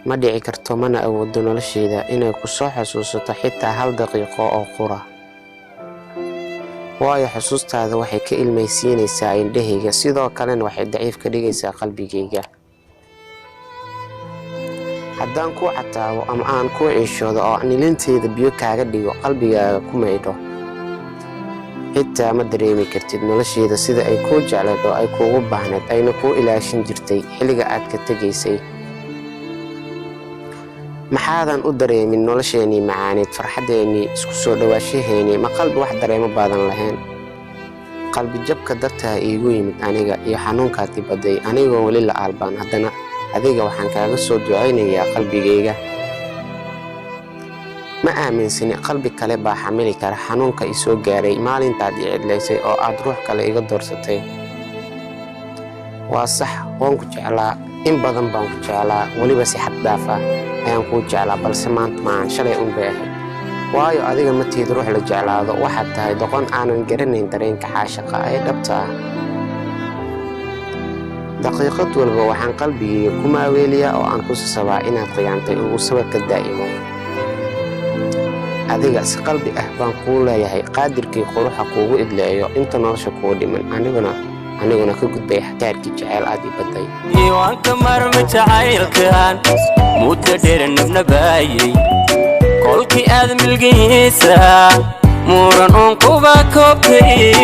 ma dhici karto mana awoodo noloshayda inay ku soo xasuusato xitaa hal daqiiqo oo qura waayo xusuustaada waxay ka ilmaysiinaysaa indhahayga sidoo kalena waxay daciif ka dhigaysaa qalbigayga haddaan ku cataabo ama aan ku ciishoodo oo nilinteeda biyo kaaga dhigo qalbigaaga ku maydho xitaa ma dareemi kartid noloshayda sida ay kuu jeclayd oo ay kuugu baahnayd ayna kuu ilaashin jirtay xilliga aad ka tegaysay maxaadan u dareemin nolosheenii macaaneed farxadeennii isku soo dhawaashaheennii ma qalbi wax dareemo baadan lahayn qalbi jabka dartaa iigu yimid aniga iyo xanuunkaa dibaday anigoo weli la aalbaan haddana adiga waxaan kaaga soo ducaynayaa qalbigayga ma aaminsani qalbi kale baa xamili kara xanuunka i soo gaaray maalintaad i cidlaysay oo aad ruux kale iga doorsatay waa sax waan ku jeclaa in badan baan ku jeclaa weliba si xad dhaaf ah ayaan kuu jeclaa balse maanta maahan shalay un bay ahayd waayo adiga matiid ruux la jeclaado waxaad tahay doqon aanan garanayn dareenka caashaqa ee dhabta ah daqiiqad walba waxaan qalbigayga ku maaweeliyaa oo aan ku sasabaa inaad khiyaantay ugu sabirka daa'imo adiga si qalbi ah baan kuu leeyahay qaadirkii quruxa kuugu idleeyo inta nolosha kuu dhiman aniguna ka gudbay xakaarkii jecel aad i baday diiwaanka marma jacaylkan muddo dheer nabnabaayay kolkii aad milgihiisa muran uun kuba koobtay